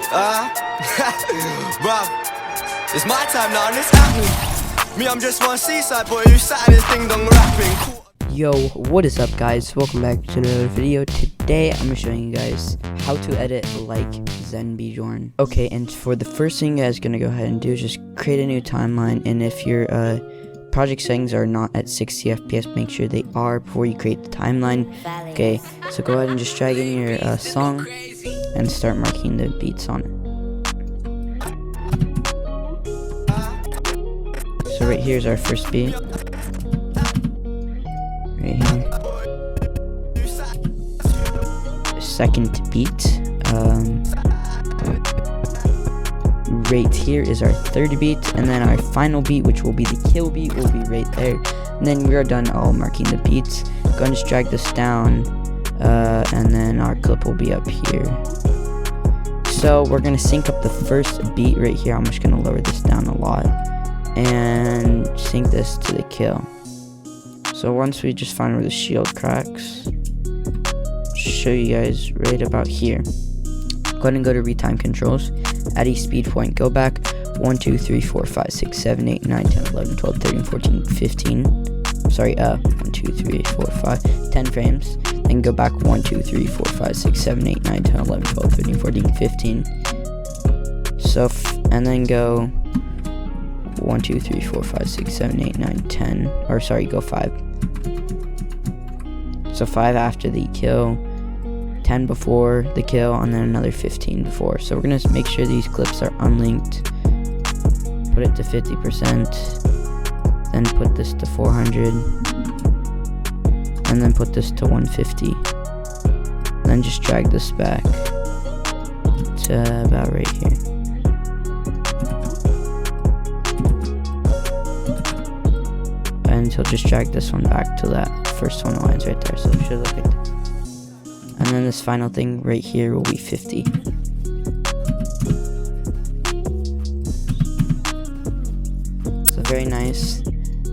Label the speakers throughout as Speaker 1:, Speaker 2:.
Speaker 1: Bruv, it's my time now and it's happening. Me, I'm just one seaside boy who's sat in his ding dong rapping.
Speaker 2: Yo, what is up guys? Welcome back to another video. Today I'm showing you guys how to edit like Xen Bjorn. Okay, and for the first thing you guys gonna go ahead and do is just create a new timeline, and if your project settings are not at 60 FPS, make sure they are before you create the timeline. Okay, so go ahead and just drag in your song and start marking the beats on it. So right here is our first beat. Right here. Second beat. Right here is our third beat, and then our final beat, which will be the kill beat, will be right there. And then we are done all marking the beats. Go ahead and just drag this down, and then our clip will be up here. So we're gonna sync up the first beat right here. I'm just gonna lower this down a lot and sync this to the kill. So once we just find where the shield cracks, show you guys right about here. Go ahead and go to retime controls, add a speed point, go back 1, 2, 3, 4, 5, 6, 7, 8, 9, 10, 11, 12, 13, 14, 15. Sorry, 1, 2, 3, 4, 5, 10 frames. Then go back 1, 2, 3, 4, 5, 6, 7, 8, 9, 10, 11, 12, 13, 14, 15. So, and then go 1, 2, 3, 4, 5, 6, 7, 8, 9, 10. Or sorry, go 5. So 5 after the kill, 10 before the kill, and then another 15 before. So we're gonna make sure these clips are unlinked. Put it to 50%, then put this to 400, and then put this to 150. Then just drag this back to about right here. And he'll just drag this one back to that first one lines right there, so it should look like this. And then this final thing right here will be 50. So very nice.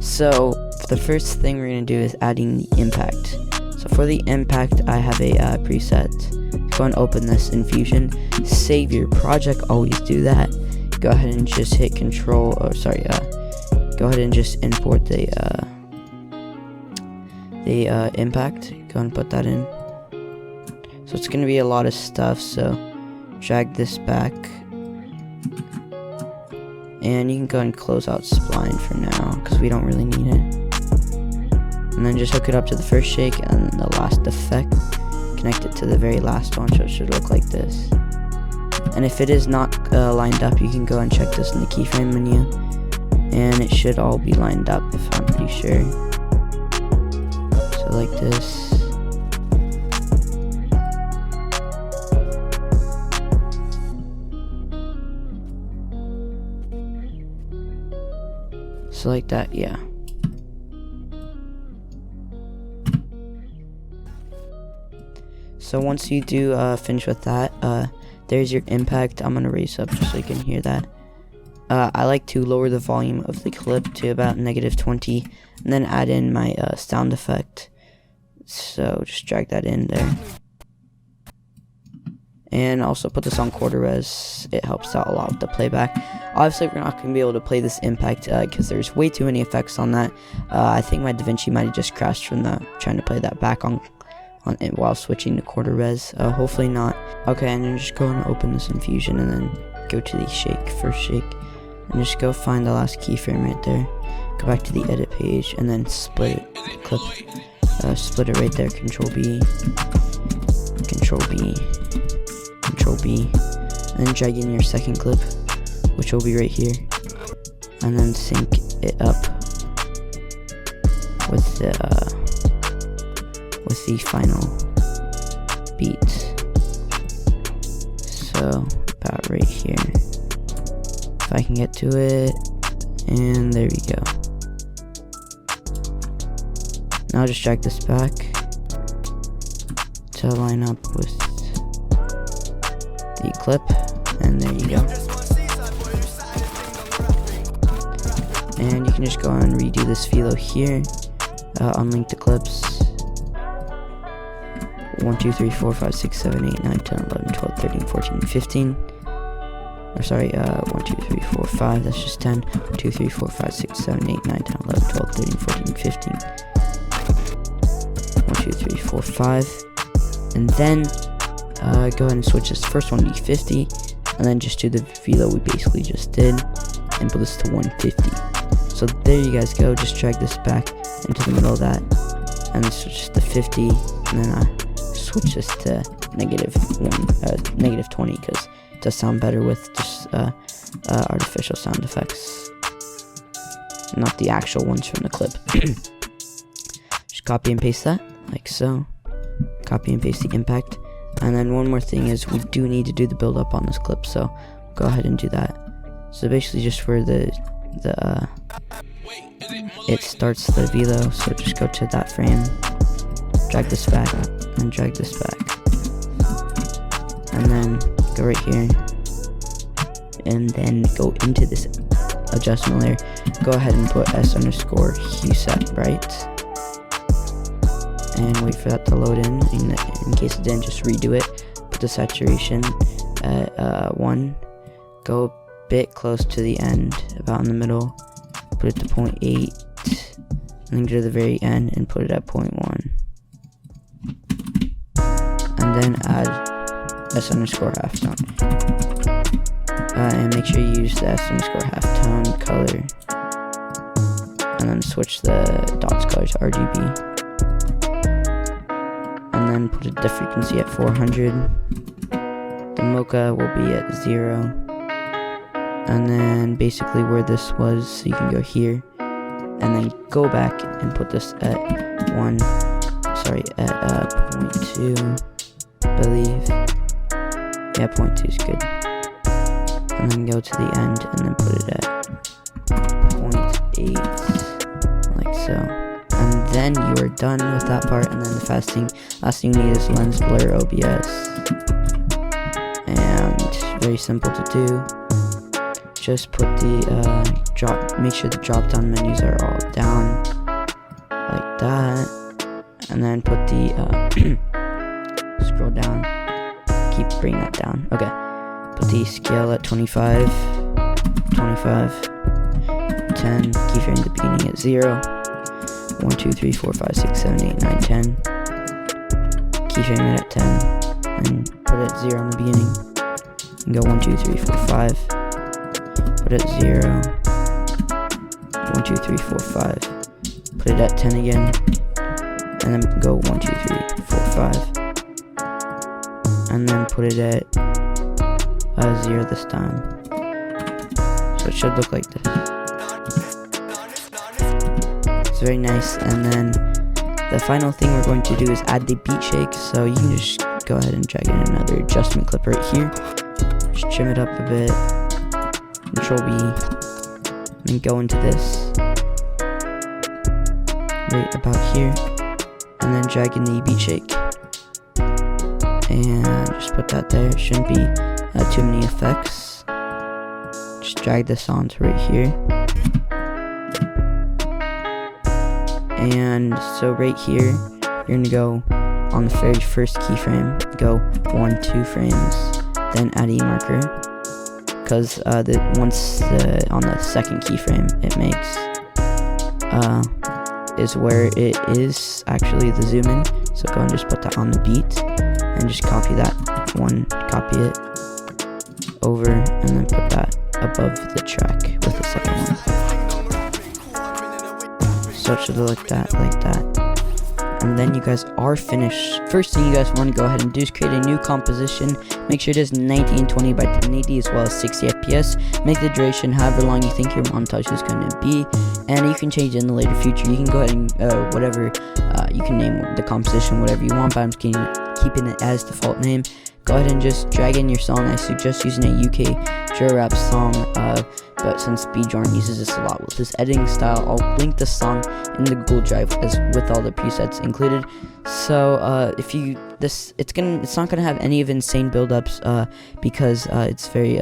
Speaker 2: So the first thing we're going to do is adding the impact. So for the impact, I have a preset. Go and open this in Fusion. Save your project, always do that. Go ahead and just hit control, go ahead and just import the impact. Go and put that in. So it's going to be a lot of stuff, so drag this back. And you can go and close out spline for now, because we don't really need it. And then just hook it up to the first shake and the last effect. Connect it to the very last one, so it should look like this. And if it is not lined up, you can go and check this in the keyframe menu. And it should all be lined up, if I'm pretty sure. So like this. So like that, yeah. So once you do finish with that, there's your impact. I'm gonna raise up just so you can hear that. I like to lower the volume of the clip to about -20, and then add in my sound effect. So just drag that in there. And also put this on quarter res. It helps out a lot with the playback. Obviously, we're not going to be able to play this impact because there's way too many effects on that. I think my Davinci might have just crashed from trying to play that back on it while switching to quarter res. Hopefully not. Okay, and then just go and open this in Fusion, and then go to the first shake, and just go find the last keyframe right there. Go back to the edit page, and then split it. Clip, split it right there. Control B, Control B. Control B, and then drag in your second clip, which will be right here, and then sync it up with the final beat. So about right here, if I can get to it, and there we go. Now just drag this back to line up with the clip, and there you go. And you can just go and redo this philo here, unlink the clips, 1, 2, 3, 4, 5, 6, 7, 8, 9, 10, 11, 12, 13, 14, 15. or sorry, 1, 2, 3, 4, 5, that's just 10, 2, 3, 4, 5, 6, 7, 8, 9, 10, 11, 12, 13, 14, 15, 1, 2, 3, 4, 5, and then, go ahead and switch this first one to 50, and then just do the velo we basically just did, and put this to 150. So there you guys go, just drag this back into the middle of that, and switch to 50, and then switch this to negative 20, because it does sound better with just artificial sound effects, not the actual ones from the clip. Just copy and paste that, like so. Copy and paste the impact. And then one more thing is we do need to do the build up on this clip, so go ahead and do that. So basically just where it starts the velo, so just go to that frame, drag this back, and drag this back, and then go right here, and then go into this adjustment layer, go ahead and put s_hue set right, and wait for that to load in case it didn't, just redo it, put the saturation at 1, go a bit close to the end, about in the middle, put it to 0.8, and then go to the very end and put it at 0.1, and then add s_halftone, and make sure you use the s_halftone color, and then switch the dots color to RGB, and then put the frequency at 400, the mocha will be at 0, and then basically where this was, so you can go here, and then go back and put this at 0.2, I believe, yeah, 0.2 is good, and then go to the end, and then put it at 0.8, like so. And then you are done with that part, and then the last thing you need is lens blur OBS, and very simple to do. Just put the make sure the drop down menus are all down like that, and then put the scroll down, keep bringing that down, okay, put the scale at 25, 10, keyframe at the beginning at 0, 1, 2, 3, 4, 5, 6, 7, 8, 9, 10, keyframe it at 10, and put it at 0 in the beginning, and go 1, 2, 3, 4, 5, put it at 0, 1, 2, 3, 4, 5, put it at 10 again, and then go 1, 2, 3, 4, 5, and then put it at 0 this time, so it should look like this. It's very nice. And then the final thing we're going to do is add the beat shake, so you can just go ahead and drag in another adjustment clip right here, just trim it up a bit, Control B, and then go into this right about here, and then drag in the beat shake, and just put that there. It shouldn't be too many effects. Just drag this onto right here, and so right here you're gonna go on the very first keyframe, go 1, 2 frames, then add a marker, because once on the second keyframe it makes is where it is actually the zoom in, so go and just put that on the beat, and just copy that one, copy it over, and then put that above the track with the second one, so it should look like that, and then you guys are finished. First thing you guys want to go ahead and do is create a new composition. Make sure it is 1920 by 1080 as well as 60 FPS. Make the duration however long you think your montage is going to be, and you can change it in the later future. You can go ahead and you can name the composition whatever you want, but I'm just keeping it as default name. Go ahead and just drag in your song. I suggest using a UK drill rap song, but since Bjorn uses this a lot with his editing style, I'll link the song in the Google Drive with all the presets included. So it's not gonna have any of insane build-ups because it's very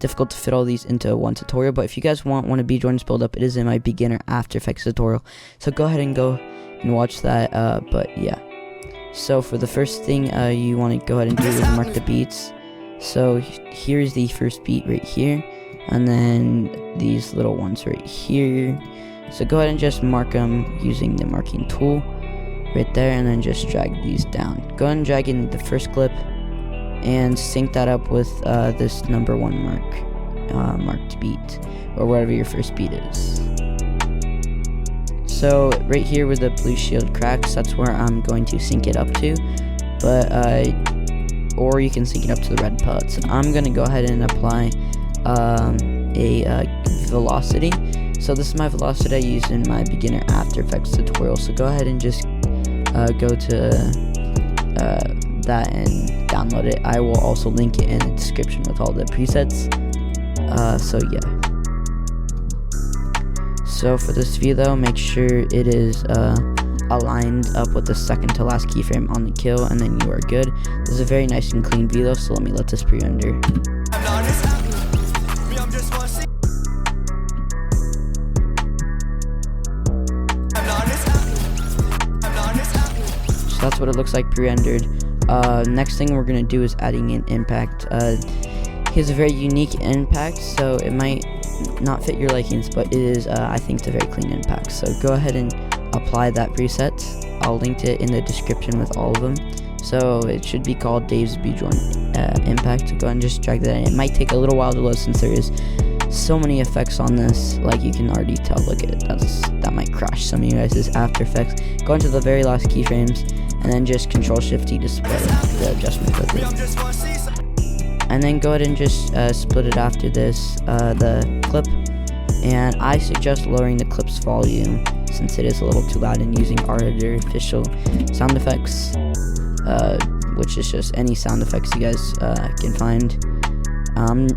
Speaker 2: difficult to fit all these into one tutorial. But if you guys want one of Bjorn's build-up, it is in my beginner After Effects tutorial, so go ahead and watch that. But yeah, so for the first thing you want to go ahead and do is mark the beats. So here's the first beat right here, and then these little ones right here. So go ahead and just mark them using the marking tool right there, and then just drag these down. Go ahead and drag in the first clip and sync that up with this number 1 marked beat, or whatever your first beat is. So right here with the blue shield cracks, that's where I'm going to sync it up to, but or you can sync it up to the red pellets. I'm gonna go ahead and apply a velocity. So this is my velocity I used in my beginner After Effects tutorial. So go ahead and just go to that and download it. I will also link it in the description with all the presets. So yeah. So for this view though, make sure it is aligned up with the second to last keyframe on the kill, and then you are good. This is a very nice and clean view though, so let this pre-render. So that's what it looks like pre-rendered. Next thing we're gonna do is adding an impact. He has a very unique impact, so it might not fit your likings, but it is I think it's a very clean impact. So go ahead and apply that preset. I'll link it in the description with all of them. So it should be called Davinci Resolve impact. So go ahead and just drag that in. It might take a little while to load since there is so many effects on this. Like you can already tell, look at it, that might crash some of you guys' After Effects. Go into the very last keyframes and then just Control-Shift-T to split the adjustment quickly. And then go ahead and just split it after this, the clip. And I suggest lowering the clip's volume since it is a little too loud, and using artificial sound effects, which is just any sound effects you guys can find.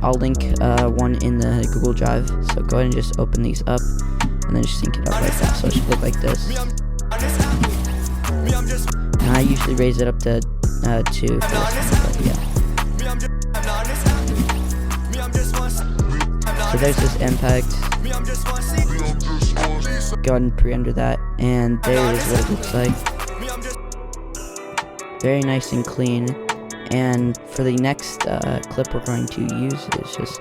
Speaker 2: I'll link one in the Google Drive, so go ahead and just open these up and then just sync it up like that, so it should look like this. And I usually raise it up to 2 for this one, but yeah. So there's this impact. Go ahead and pre-render that, and there is what it looks like. Very nice and clean. And for the next clip we're going to use is just,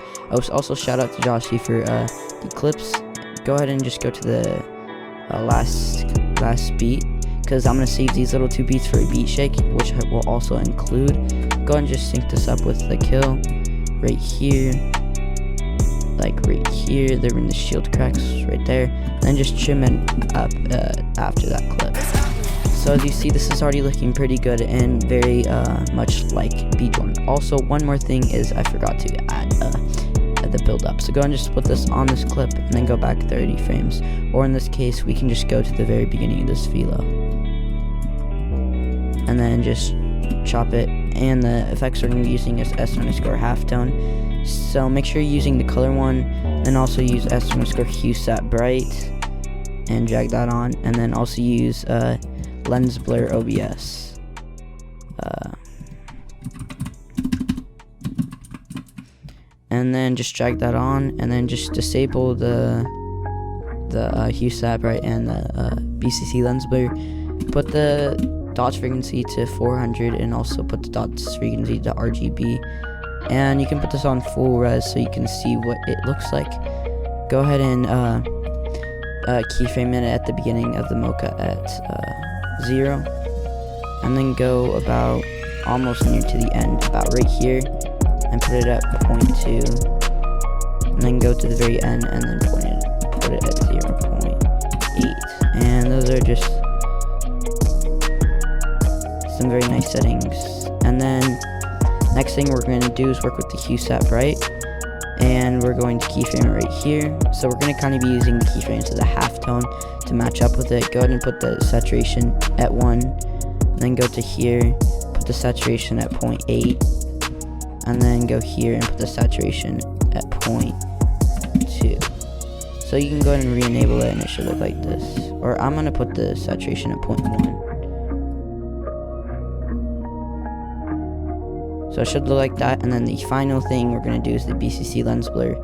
Speaker 2: also shout out to Joshy for the clips. Go ahead and just go to the last beat, because I'm going to save these little 2 beats for a beat shake, which will also include. Go ahead and just sync this up with the kill right here, like right here. They're in the shield cracks right there, and then just trim it up after that clip. So as you see, this is already looking pretty good and very much like Bjorn. Also, one more thing is I forgot to add the build up. So go and just put this on this clip and then go back 30 frames. Or in this case, we can just go to the very beginning of this velo. And then just chop it. And the effects we're going to be using is S_halftone. So make sure you're using the color one. Then also use S_hue set bright. And drag that on. And then also use lens blur OBS. And then just drag that on, and then just disable the hue set bright and the BCC lens blur. Put the dots frequency to 400, and also put the dots frequency to RGB. And you can put this on full res so you can see what it looks like. Go ahead and keyframe it at the beginning of the mocha at 0, and then go about almost near to the end, about right here, and put it at 0.2, and then go to the very end and then put it at 0.8. And those are just some very nice settings. And then next thing we're going to do is work with the hue set bright, and we're going to keyframe it right here. So we're going to kind of be using the keyframes of the halftone to match up with it. Go ahead and put the saturation at 1, and then go to here, put the saturation at 0.8, and then go here and put the saturation at 0.2. So you can go ahead and re-enable it, and it should look like this. Or I'm going to put the saturation at 0.1. So it should look like that. And then the final thing we're going to do is the BCC lens blur.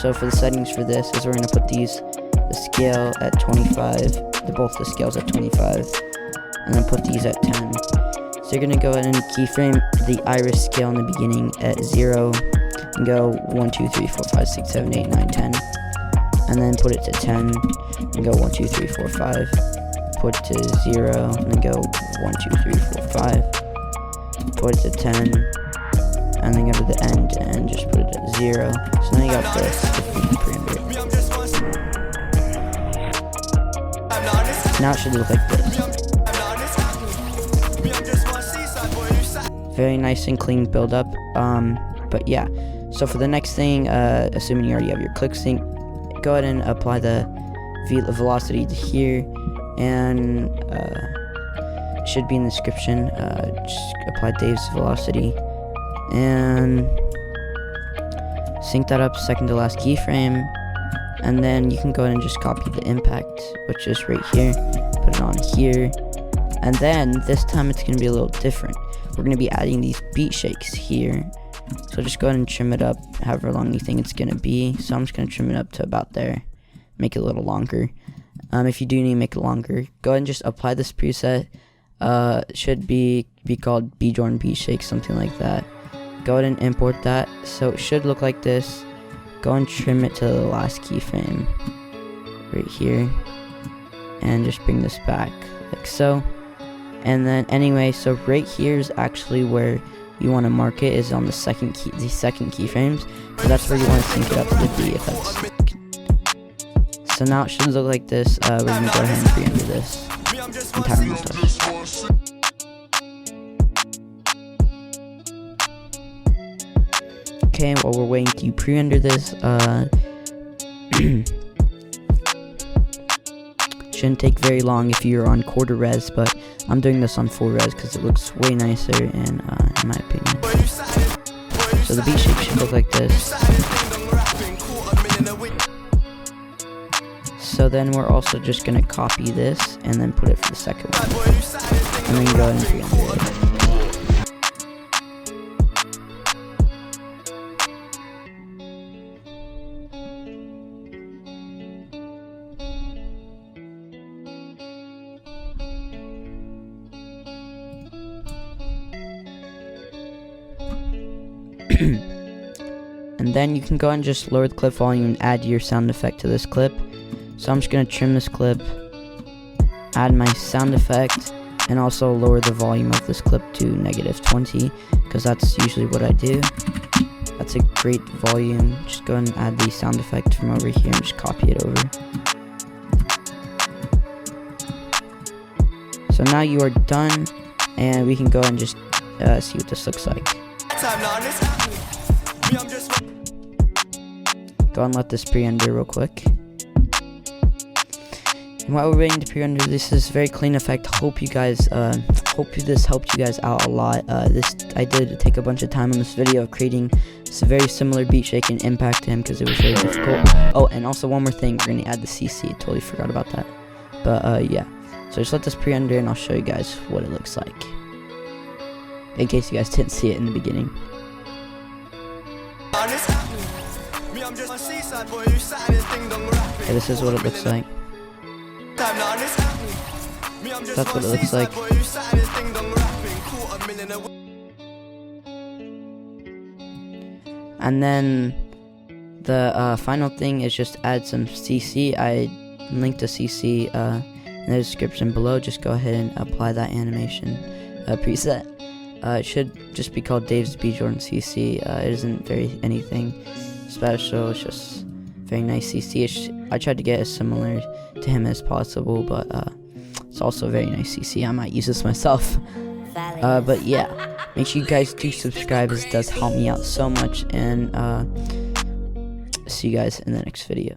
Speaker 2: So for the settings for this is we're going to put the scale at 25, both the scales at 25, and then put these at 10. So you're gonna go ahead and keyframe the iris scale in the beginning at 0 and go 1, 2, 3, 4, 5, 6, 7, 8, 9, 10, and then put it to 10 and go 1, 2, 3, 4, 5. Put it to 0 and then go 1, 2, 3, 4, 5. Put it to 10 and then go to the end and just put it at 0. So now you got this pre-render. Now it should look like this. Very nice and clean build up. But yeah, so for the next thing, assuming you already have your click sync, go ahead and apply the velocity to here, and it should be in the description. Just apply Dave's velocity and sync that up second to last keyframe, and then you can go ahead and just copy the impact, which is right here, put it on here, and then this time it's going to be a little different. We're going to be adding these beat shakes here, so just go ahead and trim it up however long you think it's going to be. So I'm just going to trim it up to about there, make it a little longer. If you do need to make it longer, go ahead and just apply this preset. It should be called Bjorn beat shake, something like that. Go ahead and import that, so it should look like this. Go and trim it to the last keyframe right here, and just bring this back like so. And then anyway, so right here is actually where you want to mark it, is on the second keyframes. So that's where you want to sync it up to the beat if that's. So now it should look like this. We're gonna go ahead and pre-render this entire montage. Okay, while we're waiting to pre-render this, shouldn't take very long if you're on quarter res, but I'm doing this on full res because it looks way nicer in my opinion. So the beat shape should look like this. So then we're also just gonna copy this and then put it for the second one, and then go ahead and pre-render it. And then you can go and just lower the clip volume and add your sound effect to this clip. So I'm just going to trim this clip, add my sound effect, and also lower the volume of this clip to -20, because that's usually what I do. That's a great volume. Just go ahead and add the sound effect from over here and just copy it over. So now you are done, and we can go and just see what this looks like. Go and let this pre-render real quick. And while we're waiting to pre-render, this is very clean effect. Hope this helped you guys out a lot. I did take a bunch of time on this video of creating this very similar beat shake and impact to him because it was very difficult. Oh, and also one more thing, we're gonna add the CC. Totally forgot about that. But yeah, so just let this pre-render and I'll show you guys what it looks like, in case you guys didn't see it in the beginning. Okay, this is what it looks like. That's what it looks like. And then the final thing is just add some CC. I linked a CC in the description below. Just go ahead and apply that animation preset. It should just be called Dave's Bjorn CC. It isn't very anything special. It's just very nice CC. I tried to get as similar to him as possible, but it's also a very nice CC. I might use this myself. But yeah, make sure you guys do subscribe, as it does help me out so much, and see you guys in the next video.